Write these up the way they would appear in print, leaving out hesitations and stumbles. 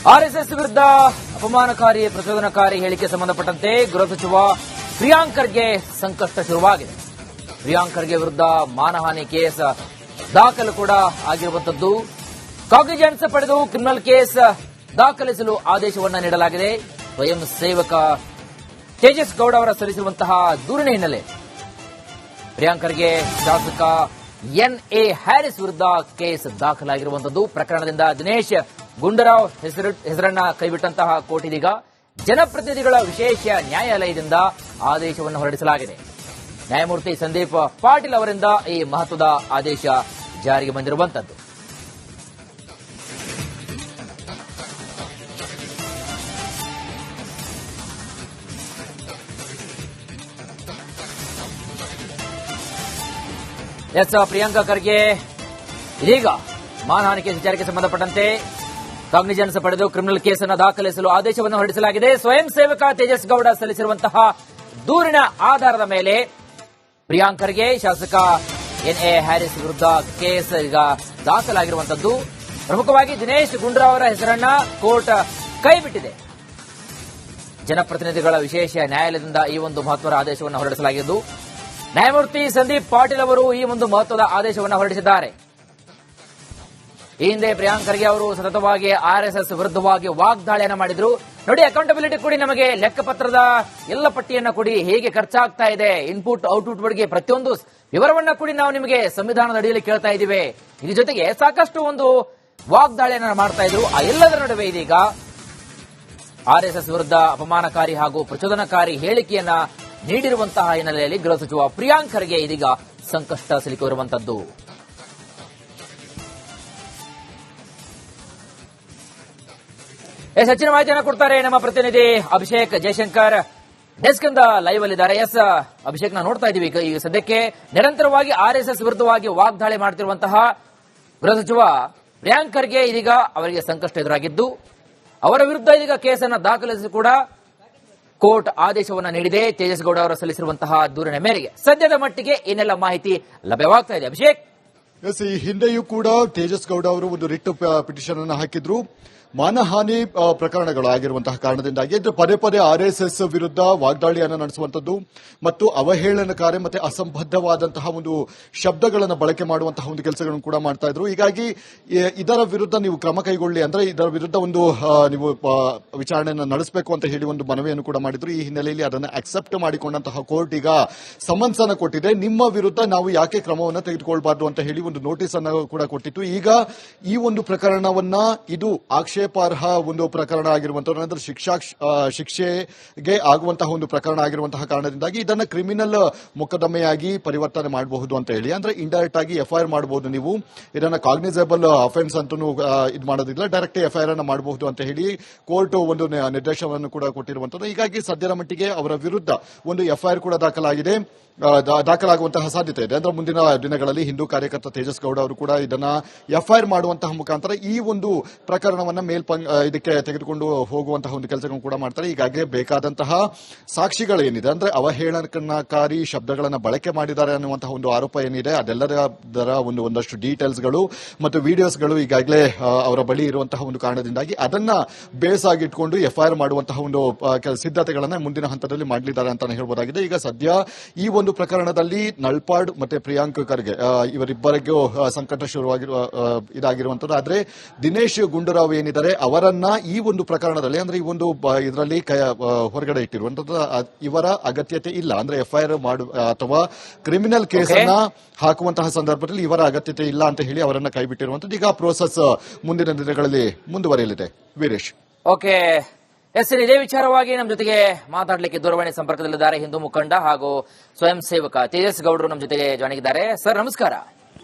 RSS ವಿರುದ್ಧ ಅಪಮಾನಕಾರಿ ಪ್ರಚೋದನಕಾರಿ ಹೇಳಿಕೆ ಸಂಬಂಧಪಟ್ಟಂತೆ ಗೃಹ ಸಚಿವ ಪ್ರಿಯಾಂಕ್ ಖರ್ಗೆ ಸಂಕಷ್ಟ ಶುರುವಾಗಿದೆ. ಪ್ರಿಯಾಂಕ್ ಖರ್ಗೆ ವಿರುದ್ಧ ಮಾನಹಾನಿ ಕೇಸ್ ದಾಖಲು ಕೂಡ ಆಗಿರುವಂತದ್ದು. ಕಾಗ್ನಿಜೆನ್ಸ್ ಪಡೆದು ಕ್ರಿಮಿನಲ್ ಕೇಸ್ ದಾಖಲಿಸಲು ಆದೇಶವನ್ನ ನೀಡಲಾಗಿದೆ. ಸ್ವಯಂ ಸೇವಕ ತೇಜಸ್ ಗೌಡ ಅವರ ಸಲ್ಲಿಸಿರುವಂತಹ ದೂರಿನ ಹಿನ್ನೆಲೆ ಪ್ರಿಯಾಂಕ್ ಖರ್ಗೆ ಶಾಸಕ ಎನ್ಎ ಹ್ಯಾರಿಸ್ ವಿರುದ್ಧ ಕೇಸ್ ದಾಖಲಾಗಿರುವಂತದ್ದು. ಪ್ರಕರಣದಿಂದ ದಿನೇಶ್ ಗುಂಡೂರಾವ್ ಹೆಸರನ್ನ ಕೈಬಿಟ್ಟಂತಹ ಕೋರ್ಟ್ ಇದೀಗ ಜನಪ್ರತಿನಿಧಿಗಳ ವಿಶೇಷ ನ್ಯಾಯಾಲಯದಿಂದ ಆದೇಶವನ್ನು ಹೊರಡಿಸಲಾಗಿದೆ. ನ್ಯಾಯಮೂರ್ತಿ ಸಂದೀಪ್ ಪಾಟೀಲ್ ಅವರಿಂದ ಈ ಮಹತ್ವದ ಆದೇಶ ಜಾರಿಗೆ ಬಂದಿರುವಂತದ್ದು. ಪ್ರಿಯಾಂಕಾ ಖರ್ಗೆ ಇದೀಗ ಮಾನಹಾನಿ ಕೇಸ್ ವಿಚಾರಕ್ಕೆ ಸಂಬಂಧಪಟ್ಟಂತೆ ಕಾಗ್ನಿಜೆನ್ಸ್ ಪಡೆದು ಕ್ರಿಮಿನಲ್ ಕೇಸನ್ನು ದಾಖಲಿಸಲು ಆದೇಶವನ್ನು ಹೊರಡಿಸಲಾಗಿದೆ. ಸ್ವಯಂ ಸೇವಕ ತೇಜಸ್ ಗೌಡ ಸಲ್ಲಿಸಿರುವಂತಹ ದೂರಿನ ಆಧಾರದ ಮೇಲೆ ಪ್ರಿಯಾಂಕ್ ಖರ್ಗೆ ಶಾಸಕ ಎನ್ಎ ಹ್ಯಾರಿಸ್ ವಿರುದ್ಧ ಕೇಸ್ ಈಗ ದಾಖಲಾಗಿರುವಂತದ್ದು. ಪ್ರಮುಖವಾಗಿ ದಿನೇಶ್ ಗುಂಡೂರಾವ್ ಅವರ ಹೆಸರನ್ನ ಕೋರ್ಟ್ ಕೈಬಿಟ್ಟಿದೆ. ಜನಪ್ರತಿನಿಧಿಗಳ ವಿಶೇಷ ನ್ಯಾಯಾಲಯದಿಂದ ಈ ಒಂದು ಮಹತ್ವದ ಆದೇಶವನ್ನು ಹೊರಡಿಸಲಾಗಿದ್ದು, ನ್ಯಾಯಮೂರ್ತಿ ಸಂದೀಪ್ ಪಾಟೀಲ್ ಅವರು ಈ ಒಂದು ಮಹತ್ವದ ಆದೇಶವನ್ನು ಹೊರಡಿಸಿದ್ದಾರೆ. ಈ ಹಿಂದೆ ಪ್ರಿಯಾಂಕ್ ಖರ್ಗೆ ಅವರು ಸತತವಾಗಿ ಆರ್ಎಸ್ಎಸ್ ವಿರುದ್ಧವಾಗಿ ವಾಗ್ದಾಳಿಯನ್ನ ಮಾಡಿದ್ರು. ನೋಡಿ, ಅಕೌಂಟಬಿಲಿಟಿ ಕೊಡಿ, ನಮಗೆ ಲೆಕ್ಕಪತ್ರದ ಎಲ್ಲ ಪಟ್ಟಿಯನ್ನ ಕೊಡಿ, ಹೇಗೆ ಖರ್ಚಾಗ್ತಾ ಇದೆ, ಇನ್ಪುಟ್ ಔಟ್ಪುಟ್ ಬಗ್ಗೆ ಪ್ರತಿಯೊಂದು ವಿವರವನ್ನ ಕೊಡಿ, ನಾವು ನಿಮಗೆ ಸಂವಿಧಾನದ ಅಡಿಯಲ್ಲಿ ಕೇಳ್ತಾ ಇದ್ದೀವಿ. ಇದ್ರ ಜೊತೆಗೆ ಸಾಕಷ್ಟು ಒಂದು ವಾಗ್ದಾಳಿಯನ್ನ ಮಾಡ್ತಾ ಇದ್ರು. ಆ ಎಲ್ಲದರ ನಡುವೆ ಇದೀಗ ಆರ್ಎಸ್ಎಸ್ ವಿರುದ್ಧ ಅಪಮಾನಕಾರಿ ಹಾಗೂ ಪ್ರಚೋದನಕಾರಿ ಹೇಳಿಕೆಯನ್ನ ನೀಡಿರುವಂತಹ ಹಿನ್ನೆಲೆಯಲ್ಲಿ ಗೃಹ ಸಚಿವ ಪ್ರಿಯಾಂಕ್ ಖರ್ಗೆ ಇದೀಗ ಸಂಕಷ್ಟ ಸಿಲುಕಿರುವಂತದ್ದು. ಹೆಚ್ಚಿನ ಮಾಹಿತಿಯನ್ನು ಕೊಡ್ತಾರೆ ನಮ್ಮ ಪ್ರತಿನಿಧಿ ಅಭಿಷೇಕ್ ಜಯಶಂಕರ್. ಡೆಸ್ಕ್ ಇಂದ ಲೈವ್ ಅಲ್ಲಿದ್ದಾರೆ. ಅಭಿಷೇಕ್, ನಾವು ನೋಡ್ತಾ ಇದ್ದೀವಿ ಈಗ ಸದ್ಯಕ್ಕೆ ನಿರಂತರವಾಗಿ ಆರ್ಎಸ್ಎಸ್ ವಿರುದ್ಧವಾಗಿ ವಾಗ್ದಾಳಿ ಮಾಡ್ತಿರುವಂತಹ ಗೃಹ ಸಚಿವ ಪ್ರಿಯಾಂಕ್ ಖರ್ಗೆ ಇದೀಗ ಅವರಿಗೆ ಸಂಕಷ್ಟ ಎದುರಾಗಿದ್ದು, ಅವರ ವಿರುದ್ಧ ಇದೀಗ ಕೇಸನ್ನು ದಾಖಲಿಸಿ ಕೂಡ ಕೋರ್ಟ್ ಆದೇಶವನ್ನು ನೀಡಿದೆ. ತೇಜಸ್ ಗೌಡ ಅವರು ಸಲ್ಲಿಸಿರುವಂತಹ ದೂರಿನ ಮೇರೆಗೆ ಸದ್ಯದ ಮಟ್ಟಿಗೆ ಏನೆಲ್ಲ ಮಾಹಿತಿ ಲಭ್ಯವಾಗ್ತಾ ಇದೆ ಅಭಿಷೇಕ್? ಈ ಹಿಂದೆಯೂ ಕೂಡ ತೇಜಸ್ ಗೌಡ ಅವರು ಒಂದು ರಿಟ್ ಪಿಟಿಷನ್ ಅನ್ನು ಹಾಕಿದ್ರು. ಮಾನಹಾನಿ ಪ್ರಕರಣಗಳು ಆಗಿರುವಂತಹ ಕಾರಣದಿಂದಾಗಿ ಪದೇ ಪದೇ ಆರ್ಎಸ್ಎಸ್ ವಿರುದ್ಧ ವಾಗ್ದಾಳಿಯನ್ನು ನಡೆಸುವಂತದ್ದು ಮತ್ತು ಅವಹೇಳನಕಾರಿ ಮತ್ತೆ ಅಸಂಬದ್ಧವಾದಂತಹ ಒಂದು ಶಬ್ದಗಳನ್ನು ಬಳಕೆ ಮಾಡುವಂತಹ ಒಂದು ಕೆಲಸಗಳನ್ನು ಕೂಡ ಮಾಡ್ತಾ ಇದ್ರು. ಹೀಗಾಗಿ ಇದರ ವಿರುದ್ಧ ನೀವು ಕ್ರಮ ಕೈಗೊಳ್ಳಿ, ಅಂದ್ರೆ ಇದರ ವಿರುದ್ಧ ಒಂದು ನೀವು ವಿಚಾರಣೆಯನ್ನು ನಡೆಸಬೇಕು ಅಂತ ಹೇಳಿ ಒಂದು ಮನವಿಯನ್ನು ಕೂಡ ಮಾಡಿದ್ರು. ಈ ಹಿನ್ನೆಲೆಯಲ್ಲಿ ಅದನ್ನು ಅಕ್ಸೆಪ್ಟ್ ಮಾಡಿಕೊಂಡಂತಹ ಕೋರ್ಟ್ ಈಗ ಸಮನ್ಸ್ ಅನ್ನು ಕೊಟ್ಟಿದೆ. ನಿಮ್ಮ ವಿರುದ್ಧ ನಾವು ಯಾಕೆ ಕ್ರಮವನ್ನು ತೆಗೆದುಕೊಳ್ಬಾರ್ದು ಅಂತ ಹೇಳಿ ಒಂದು ನೋಟಿಸ್ ಅನ್ನು ಕೂಡ ಕೊಟ್ಟಿತ್ತು. ಈಗ ಈ ಒಂದು ಪ್ರಕರಣವನ್ನ ಇದು ಆಕ್ಷೇಪಾರ್ಹ ಒಂದು ಪ್ರಕರಣ ಆಗಿರುವಂತಹ, ಅಂದ್ರೆ ಶಿಕ್ಷೆಗೆ ಆಗುವಂತಹ ಒಂದು ಪ್ರಕರಣ ಆಗಿರುವಂತಹ ಕಾರಣದಿಂದಾಗಿ ಇದನ್ನ ಕ್ರಿಮಿನಲ್ ಮೊಕದ್ದಮೆಯಾಗಿ ಪರಿವರ್ತನೆ ಮಾಡಬಹುದು ಅಂತ ಹೇಳಿ, ಅಂದ್ರೆ ಇಂಡೈರೆಕ್ಟ್ ಆಗಿ ಎಫ್ಐಆರ್ ಮಾಡಬಹುದು. ನೀವು ಇದನ್ನ ಕಾಗ್ನಿಸಬಲ್ ಅಫೆನ್ಸ್ ಅಂತೂ ಇದು ಮಾಡೋದಿಲ್ಲ, ಡೈರೆಕ್ಟ್ ಎಫ್ಐಆರ್ ಅನ್ನು ಮಾಡಬಹುದು ಅಂತ ಹೇಳಿ ಕೋರ್ಟ್ ಒಂದು ನಿರ್ದೇಶನವನ್ನು ಕೂಡ ಕೊಟ್ಟಿರುವಂತದ್ದು. ಹೀಗಾಗಿ ಸದ್ಯದ ಮಟ್ಟಿಗೆ ಅವರ ವಿರುದ್ಧ ಒಂದು ಎಫ್ಐಆರ್ ಕೂಡ ದಾಖಲಾಗುವಂತಹ ಸಾಧ್ಯತೆ ಇದೆ. ಅಂದ್ರೆ ಮುಂದಿನ ದಿನಗಳಲ್ಲಿ ಹಿಂದೂ ಕಾರ್ಯಕರ್ತ ತೇಜಸ್ ಗೌಡ ಅವರು ಕೂಡ ಇದನ್ನ ಎಫ್ಐಆರ್ ಮಾಡುವಂತಹ ಮುಖಾಂತರ ಈ ಒಂದು ಪ್ರಕರಣವನ್ನ ಇದಕ್ಕೆ ತೆಗೆದುಕೊಂಡು ಹೋಗುವಂತಹ ಒಂದು ಕೆಲಸಗಳನ್ನು ಕೂಡ ಮಾಡ್ತಾರೆ. ಈಗಾಗಲೇ ಬೇಕಾದಂತಹ ಸಾಕ್ಷಿಗಳೇನಿದೆ, ಅಂದ್ರೆ ಅವಹೇಳನಕಾರಿ ಶಬ್ದಗಳನ್ನು ಬಳಕೆ ಮಾಡಿದ್ದಾರೆ ಅನ್ನುವಂತಹ ಒಂದು ಆರೋಪ ಏನಿದೆ, ಅದೆಲ್ಲದರ ಒಂದಷ್ಟು ಡೀಟೇಲ್ಸ್ಗಳು ಮತ್ತು ವಿಡಿಯೋಸ್ಗಳು ಈಗಾಗಲೇ ಅವರ ಬಳಿ ಇರುವಂತಹ ಒಂದು ಕಾರಣದಿಂದಾಗಿ ಅದನ್ನ ಬೇಸ್ ಆಗಿಟ್ಕೊಂಡು ಎಫ್ಐಆರ್ ಮಾಡುವಂತಹ ಒಂದು ಸಿದ್ಧತೆಗಳನ್ನ ಮುಂದಿನ ಹಂತದಲ್ಲಿ ಮಾಡಲಿದ್ದಾರೆ ಅಂತ ಹೇಳಬಹುದಾಗಿದೆ. ಈಗ ಸದ್ಯ ಈ ಒಂದು ಪ್ರಕರಣದಲ್ಲಿ ನಳ್ಪಾಡ್ ಮತ್ತೆ ಪ್ರಿಯಾಂಕ್ ಖರ್ಗೆ ಇವರಿಬ್ಬರಿಗೂ ಸಂಕಟ ಶುರುವಾಗಿರುವ ಇದಾಗಿರುವಂತದ್ದು. ಆದ್ರೆ ದಿನೇಶ್ ಗುಂಡೂರಾವ್ ಏನಿದ್ದಾರೆ ಅವರನ್ನ ಈ ಒಂದು ಪ್ರಕರಣದಲ್ಲಿ, ಅಂದ್ರೆ ಈ ಒಂದು ಇದರಲ್ಲಿ ಹೊರಗಡೆ ಇಟ್ಟಿರುವಂತದ್ದು, ಇವರ ಅಗತ್ಯತೆ ಇಲ್ಲ. ಅಂದ್ರೆ ಎಫ್ಐಆರ್ ಅಥವಾ ಕ್ರಿಮಿನಲ್ ಕೇಸ್ ಅನ್ನ ಹಾಕುವಂತಹ ಸಂದರ್ಭದಲ್ಲಿ ಇವರ ಅಗತ್ಯತೆ ಇಲ್ಲ ಅಂತ ಹೇಳಿ ಅವರನ್ನ ಕೈಬಿಟ್ಟಿರುವಂತದ್ದು. ಈಗ ಪ್ರೋಸೆಸ್ ಮುಂದಿನ ದಿನಗಳಲ್ಲಿ ಮುಂದುವರಿಯಲಿದೆ. ವೀರೇಶ್, ಓಕೆ. ಇದೇ ವಿಚಾರವಾಗಿ ನಮ್ಮ ಜೊತೆಗೆ ಮಾತಾಡಲಿಕ್ಕೆ ದೂರವಾಣಿ ಸಂಪರ್ಕದಲ್ಲಿದ್ದಾರೆ ಹಿಂದೂ ಮುಖಂಡ ಹಾಗೂ ಸ್ವಯಂ ಸೇವಕ ತೇಜಸ್ ಗೌಡರು ನಮ್ಮ ಜೊತೆಗೆ ಜಾಯ್ನ್ ಆಗಿದ್ದಾರೆ. ಸರ್ ನಮಸ್ಕಾರ.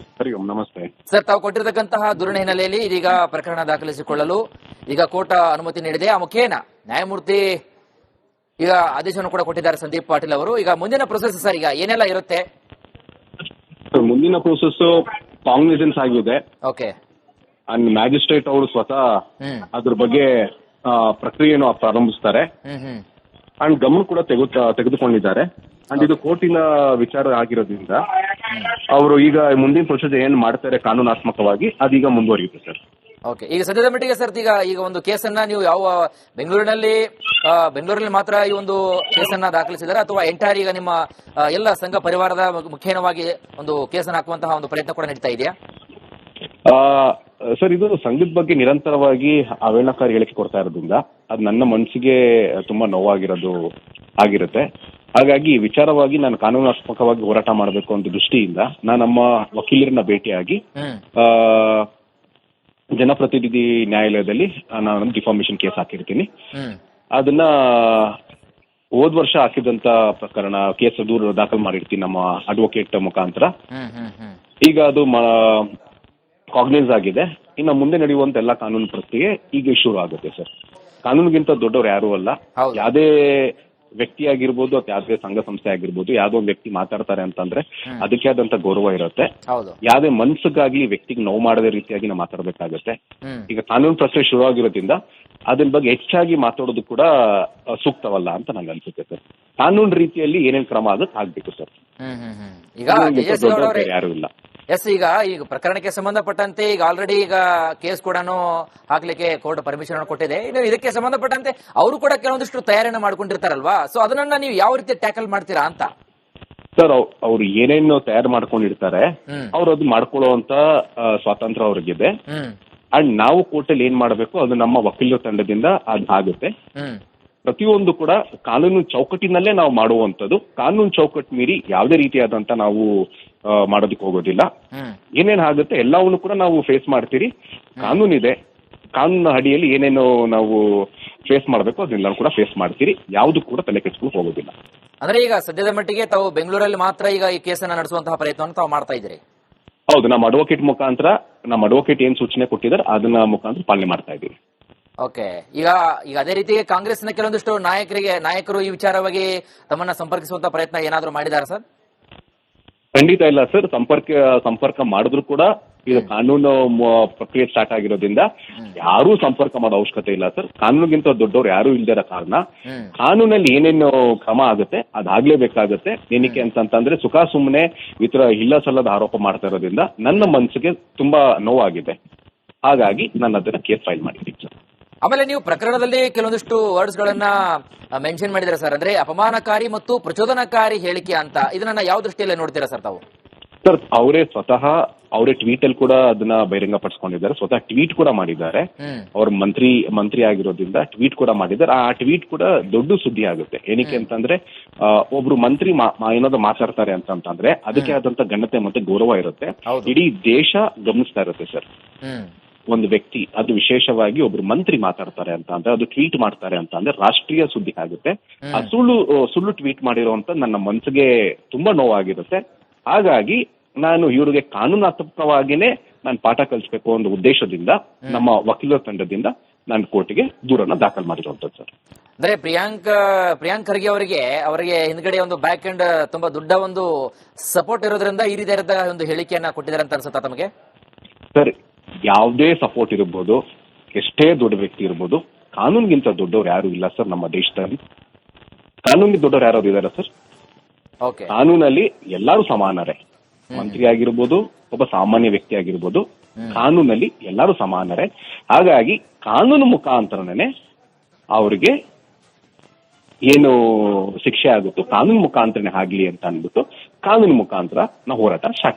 ನಮಸ್ತೆ ಸರ್, ತಾವು ಕೊಟ್ಟಿರತಕ್ಕಂತಹ ದೂರಿನ ಹಿನ್ನೆಲೆಯಲ್ಲಿ ಇದೀಗ ಪ್ರಕರಣ ದಾಖಲಿಸಿಕೊಳ್ಳಲು ಈಗ ಕೋರ್ಟ್ ಅನುಮತಿ ನೀಡಿದೆ. ಆ ಮುಖೇನ ನ್ಯಾಯಮೂರ್ತಿ ಈಗ ಆದೇಶವನ್ನು ಕೂಡ ಕೊಟ್ಟಿದ್ದಾರೆ ಸಂದೀಪ್ ಪಾಟೀಲ್ ಅವರು. ಈಗ ಮುಂದಿನ ಪ್ರೊಸೆಸ್ ಸರ್ ಈಗ ಏನೆಲ್ಲ ಇರುತ್ತೆ? ಮುಂದಿನ ಪ್ರೋಸೆಸ್ ಕಾಗ್ನಿಜೆನ್ಸ್ ಆಗಿದೆ. ಓಕೆ. ಮ್ಯಾಜಿಸ್ಟ್ರೇಟ್ ಅವರು ಸ್ವತಃ ಅದ್ರ ಬಗ್ಗೆ ಪ್ರಕ್ರಿಯೆಯನ್ನು ಪ್ರಾರಂಭಿಸ್ತಾರೆ ಅಂಡ್ ಗಮನ ಕೂಡ ತೆಗೆದುಕೊಂಡಿದ್ದಾರೆ. ಅಂಡ್ ಇದು ಕೋರ್ಟಿನ ವಿಚಾರ ಆಗಿರೋದ್ರಿಂದ ಅವರು ಈಗ ಮುಂದಿನ ಪ್ರೊಸೀಜರ್ ಏನ್ ಮಾಡ್ತಾರೆ ಕಾನೂನಾತ್ಮಕವಾಗಿ ಅದೀಗ ಮುಂದುವರಿಯುತ್ತೆ ಸರ್. ಓಕೆ, ಈಗ ಸದ್ಯದ ಮಟ್ಟಿಗೆ ಸರ್ ಈಗ ಒಂದು ಕೇಸನ್ನ ನೀವು ಯಾವ ಬೆಂಗಳೂರಲ್ಲಿ ಮಾತ್ರ ಈ ಒಂದು ಕೇಸನ್ನ ದಾಖಲಿಸಿದಾರೆ ಅಥವಾ ಎಂಟೈರ್ ಈಗ ನಿಮ್ಮ ಎಲ್ಲ ಸಂಘ ಪರಿವಾರದ ಮುಖೇನವಾಗಿ ಒಂದು ಕೇಸನ್ನು ಹಾಕುವಂತಹ ಒಂದು ಪ್ರಯತ್ನ ಕೂಡ ನಡೀತಾ ಇದೆಯಾ? ಸರ್, ಇದು ಸಂಘದ ಬಗ್ಗೆ ನಿರಂತರವಾಗಿ ಅವಹೇಳನಕಾರಿ ಹೇಳಿಕೆ ಕೊಡ್ತಾ ಇರೋದ್ರಿಂದ ಅದು ನನ್ನ ಮನಸ್ಸಿಗೆ ತುಂಬಾ ನೋವಾಗಿರೋದು ಆಗಿರುತ್ತೆ. ಹಾಗಾಗಿ ಈ ವಿಚಾರವಾಗಿ ನಾನು ಕಾನೂನಾತ್ಮಕವಾಗಿ ಹೋರಾಟ ಮಾಡಬೇಕು ಅಂತ ದೃಷ್ಟಿಯಿಂದ ನಾನು ನಮ್ಮ ವಕೀಲರನ್ನ ಭೇಟಿಯಾಗಿ ಜನಪ್ರತಿನಿಧಿ ನ್ಯಾಯಾಲಯದಲ್ಲಿ ನಾನು ಡಿಫಾರ್ಮೇಶನ್ ಕೇಸ್ ಹಾಕಿರ್ತೀನಿ. ಅದನ್ನ ಹೋದ್ ವರ್ಷ ಹಾಕಿದಂತ ಪ್ರಕರಣ ಕೇಸ್ ದೂರು ದಾಖಲು ಮಾಡಿರ್ತೀನಿ ನಮ್ಮ ಅಡ್ವೊಕೇಟ್ ಮುಖಾಂತರ. ಈಗ ಅದು ಕಾಗ್ನೈಸ್ ಆಗಿದೆ. ಇನ್ನು ಮುಂದೆ ನಡೆಯುವಂತ ಎಲ್ಲ ಕಾನೂನು ಪ್ರಕ್ರಿಯೆ ಈಗ ಶುರು ಆಗುತ್ತೆ ಸರ್. ಕಾನೂನಿಗಿಂತ ದೊಡ್ಡವ್ರು ಯಾರು ಅಲ್ಲ. ಯಾವುದೇ ವ್ಯಕ್ತಿ ಆಗಿರ್ಬೋದು ಅಥವಾ ಯಾವುದೇ ಸಂಘ ಸಂಸ್ಥೆ ಆಗಿರ್ಬೋದು, ಯಾವ್ದೋ ಒಂದು ವ್ಯಕ್ತಿ ಮಾತಾಡ್ತಾರೆ ಅಂತಂದ್ರೆ ಅದಕ್ಕೆ ಆದಂತ ಗೌರವ ಇರುತ್ತೆ. ಯಾವುದೇ ಮನ್ಸಿಗಾಗ್ಲಿ ವ್ಯಕ್ತಿಗೆ ನೋವು ಮಾಡದ ರೀತಿಯಾಗಿ ನಾವು ಮಾತಾಡ್ಬೇಕಾಗತ್ತೆ. ಈಗ ಕಾನೂನು ಪ್ರಕ್ರಿಯೆ ಶುರು ಆಗಿರೋದ್ರಿಂದ ಅದ್ರ ಬಗ್ಗೆ ಹೆಚ್ಚಾಗಿ ಮಾತಾಡೋದು ಕೂಡ ಸೂಕ್ತವಲ್ಲ ಅಂತ ನಂಗೆ ಅನ್ಸುತ್ತೆ ಸರ್. ಕಾನೂನು ರೀತಿಯಲ್ಲಿ ಏನೇನ್ ಕ್ರಮ ಆಗುತ್ತೆ ಆಗ್ಬೇಕು ಸರ್. ಯಾರು ಇಲ್ಲ. ಎಸ್, ಈಗ ಪ್ರಕರಣಕ್ಕೆ ಸಂಬಂಧಪಟ್ಟಂತೆ ಈಗ ಆಲ್ರೆಡಿ ಈಗ ಕೇಸ್ ಕೂಡ ಹಾಕ್ಲಿಕ್ಕೆ ಕೋರ್ಟ್ ಪರ್ಮಿಷನ್ ಕೊಟ್ಟಿದೆ. ಇನ್ನು ಇದಕ್ಕೆ ಸಂಬಂಧಪಟ್ಟಂತೆ ಅವರು ಕೂಡ ಕೆಲವೊಂದಿಷ್ಟು ತಯಾರಿಯನ್ನು ಮಾಡ್ಕೊಂಡಿರ್ತಾರಲ್ವಾ, ಸೊ ಅದನ್ನ ನೀವು ಯಾವ ರೀತಿ ಟ್ಯಾಕಲ್ ಮಾಡ್ತೀರಾ ಅಂತ? ಸರ್, ಅವ್ರು ಏನೇನು ತಯಾರು ಮಾಡ್ಕೊಂಡಿರ್ತಾರೆ ಅವ್ರು ಅದು ಮಾಡ್ಕೊಳ್ಳುವಂತ ಸ್ವಾತಂತ್ರ್ಯ ಅವ್ರಿಗಿದೆ. ಅಂಡ್ ನಾವು ಕೋರ್ಟಲ್ಲಿ ಏನ್ ಮಾಡಬೇಕು ಅದು ನಮ್ಮ ವಕೀಲರ ತಂಡದಿಂದ ಅದು ಆಗುತ್ತೆ. ಪ್ರತಿಯೊಂದು ಕೂಡ ಕಾನೂನು ಚೌಕಟ್ಟಿನಲ್ಲೇ ನಾವು ಮಾಡುವಂಥದ್ದು. ಕಾನೂನು ಚೌಕಟ್ಟು ಮೀರಿ ಯಾವುದೇ ರೀತಿಯಾದಂತ ನಾವು ಮಾಡೋದಕ್ಕೆ ಹೋಗೋದಿಲ್ಲ. ಏನೇನ್ ಆಗುತ್ತೆ ಎಲ್ಲವನ್ನು ಕೂಡ ನಾವು ಫೇಸ್ ಮಾಡ್ತೀರಿ. ಕಾನೂನಿದೆ, ಕಾನೂನು ಅಡಿಯಲ್ಲಿ ಏನೇನು ನಾವು ಫೇಸ್ ಮಾಡಬೇಕು ಅದನ್ನೆಲ್ಲ ಕೂಡ ಫೇಸ್ ಮಾಡ್ತೀರಿ. ಯಾವ್ದು ಕೂಡ ತಲೆ ಕೆಡಿಸ್ಕೊಂಡು ಹೋಗೋದಿಲ್ಲ. ಅಂದ್ರೆ ಈಗ ಸದ್ಯದ ಮಟ್ಟಿಗೆ ತಾವು ಬೆಂಗಳೂರಲ್ಲಿ ಮಾತ್ರ ಈಗ ಈ ಕೇಸನ್ನ ನಡೆಸುವಂತಹ ಪ್ರಯತ್ನವನ್ನು ತಾವು ಮಾಡ್ತಾ ಇದ್ದೀರಿ? ಹೌದು, ನಮ್ಮ ಅಡ್ವೊಕೇಟ್ ಮುಖಾಂತರ, ನಮ್ಮ ಅಡ್ವೊಕೇಟ್ ಏನ್ ಸೂಚನೆ ಕೊಟ್ಟಿದ್ದಾರೆ ಅದನ್ನ ಮುಖಾಂತರ ಪಾಲನೆ ಮಾಡ್ತಾ ಇದ್ದೀವಿ. ಓಕೆ, ಈಗ ಅದೇ ರೀತಿ ಕಾಂಗ್ರೆಸ್ನ ಕೆಲವೊಂದಿಷ್ಟು ನಾಯಕರು ಈ ವಿಚಾರವಾಗಿ ತಮ್ಮನ್ನ ಸಂಪರ್ಕಿಸುವಂತ ಪ್ರಯತ್ನ ಏನಾದ್ರು ಮಾಡಿದಾರ ಸರ್? ಖಂಡಿತ ಇಲ್ಲ ಸರ್. ಸಂಪರ್ಕ ಮಾಡಿದ್ರು ಕೂಡ ಇದು ಕಾನೂನು ಪ್ರಕ್ರಿಯೆ ಸ್ಟಾರ್ಟ್ ಆಗಿರೋದ್ರಿಂದ ಯಾರೂ ಸಂಪರ್ಕ ಮಾಡೋ ಅವಶ್ಯಕತೆ ಇಲ್ಲ ಸರ್. ಕಾನೂನಿಗಿಂತ ದೊಡ್ಡವ್ರು ಯಾರು ಇಲ್ದಿರೋ ಕಾರಣ ಕಾನೂನಲ್ಲಿ ಏನೇನು ಕ್ರಮ ಆಗುತ್ತೆ ಅದಾಗ್ಲೇಬೇಕಾಗತ್ತೆ. ಏನಕ್ಕೆ ಅಂತಂದ್ರೆ ಸುಖ ಸುಮ್ಮನೆ ಈ ತರ ಇಲ್ಲ ಸಲ್ಲದ ಆರೋಪ ಮಾಡ್ತಾ ಇರೋದ್ರಿಂದ ನನ್ನ ಮನಸ್ಸಿಗೆ ತುಂಬಾ ನೋವಾಗಿದೆ. ಹಾಗಾಗಿ ನಾನು ಅದನ್ನ ಕೇಸ್ ಫೈಲ್ ಮಾಡಿದ್ದೀನಿ ಸರ್. ಆಮೇಲೆ ನೀವು ಪ್ರಕರಣದಲ್ಲಿ ಕೆಲವೊಂದಿಷ್ಟು ವರ್ಡ್ಸ್ ಗಳನ್ನ ಮೆನ್ಷನ್ ಮಾಡಿದ್ರೆ ಸರ್, ಅಂದ್ರೆ ಅಪಮಾನಕಾರಿ ಮತ್ತು ಪ್ರಚೋದನಕಾರಿ ಹೇಳಿಕೆ ಅಂತ. ಇದನ್ನ ಯಾವ ದೃಷ್ಟಿಯಲ್ಲಿ ನೋಡ್ತೀರಾ ಸರ್ ತಾವು? ಸರ್, ಅವರೇ ಟ್ವೀಟ್ ಅಲ್ಲಿ ಕೂಡ ಅದನ್ನ ಬಹಿರಂಗ ಪಡಿಸ್ಕೊಂಡಿದ್ದಾರೆ. ಸ್ವತಃ ಟ್ವೀಟ್ ಕೂಡ ಮಾಡಿದ್ದಾರೆ. ಅವ್ರ ಮಂತ್ರಿ ಆಗಿರೋದ್ರಿಂದ ಟ್ವೀಟ್ ಕೂಡ ಮಾಡಿದ್ದಾರೆ. ಆ ಟ್ವೀಟ್ ಕೂಡ ದೊಡ್ಡ ಸುದ್ದಿ ಆಗುತ್ತೆ. ಏನಕ್ಕೆ ಅಂತಂದ್ರೆ ಒಬ್ರು ಮಂತ್ರಿ ಏನಾದ್ರು ಮಾತಾಡ್ತಾರೆ ಅಂತಂದ್ರೆ ಅದಕ್ಕೆ ಆದಂತ ಘನತೆ ಮತ್ತೆ ಗೌರವ ಇರುತ್ತೆ. ಇಡೀ ದೇಶ ಗಮನಿಸ್ತಾ ಇರುತ್ತೆ ಸರ್. ಒಂದು ವ್ಯಕ್ತಿ, ಅದು ವಿಶೇಷವಾಗಿ ಒಬ್ರು ಮಂತ್ರಿ ಮಾತಾಡ್ತಾರೆ ಅಂತ ಅಂದ್ರೆ, ಅದು ಟ್ವೀಟ್ ಮಾಡ್ತಾರೆ ಅಂತ ಅಂದ್ರೆ ರಾಷ್ಟ್ರೀಯ ಸುದ್ದಿ ಆಗುತ್ತೆ. ಆ ಸುಳ್ಳು ಟ್ವೀಟ್ ಮಾಡಿರುವಂತ ನನ್ನ ಮನಸ್ಸಿಗೆ ತುಂಬಾ ನೋವಾಗಿರುತ್ತೆ. ಹಾಗಾಗಿ ನಾನು ಇವ್ರಿಗೆ ಕಾನೂನಾತ್ಮಕವಾಗಿನೇ ನಾನು ಪಾಠ ಕಲಿಸಬೇಕು ಅನ್ನೋ ಉದ್ದೇಶದಿಂದ ನಮ್ಮ ವಕೀಲರ ತಂಡದಿಂದ ನಾನು ಕೋರ್ಟ್ಗೆ ದೂರನ್ನ ದಾಖಲು ಮಾಡಿರುವಂತದ್ದು ಸರ್. ಅಂದ್ರೆ ಪ್ರಿಯಾಂಕ್ ಖರ್ಗೆ ಅವರಿಗೆ ಹಿಂದ್ಗಡೆ ಒಂದು ಬ್ಯಾಕ್ ಎಂಡ್ ತುಂಬಾ ದೊಡ್ಡ ಒಂದು ಸಪೋರ್ಟ್ ಇರೋದ್ರಿಂದ ಈ ರೀತಿಯಾದ ಒಂದು ಹೇಳಿಕೆಯನ್ನ ಕೊಟ್ಟಿದ್ದಾರೆ ಅಂತ ಅನ್ಸುತ್ತಾ ತಮಗೆ? ಸರ್, ಯಾವುದೇ ಸಪೋರ್ಟ್ ಇರ್ಬೋದು, ಎಷ್ಟೇ ದೊಡ್ಡ ವ್ಯಕ್ತಿ ಇರ್ಬೋದು, ಕಾನೂನಿಗಿಂತ ದೊಡ್ಡವ್ರು ಯಾರು ಇಲ್ಲ ಸರ್ ನಮ್ಮ ದೇಶದಲ್ಲಿ. ಕಾನೂನಿಗೆ ದೊಡ್ಡವ್ರು ಯಾರು ಇದಾರೆ ಸರ್? ಕಾನೂನಲ್ಲಿ ಎಲ್ಲರೂ ಸಮಾನರೇ. ಮಂತ್ರಿ ಆಗಿರ್ಬೋದು, ಒಬ್ಬ ಸಾಮಾನ್ಯ ವ್ಯಕ್ತಿ ಆಗಿರ್ಬೋದು, ಕಾನೂನಲ್ಲಿ ಎಲ್ಲರೂ ಸಮಾನರೇ. ಹಾಗಾಗಿ ಕಾನೂನು ಮುಖಾಂತರನೇ ಅವ್ರಿಗೆ ಏನು ಶಿಕ್ಷೆ ಆಗುತ್ತೋ ಕಾನೂನು ಮುಖಾಂತರನೇ ಆಗ್ಲಿ ಅಂತ ಅಂದ್ಬಿಟ್ಟು ಕಾನೂನು ಮುಖಾಂತರ ನಾವು ಹೋರಾಟ ಸ್ಟಾರ್ಟ್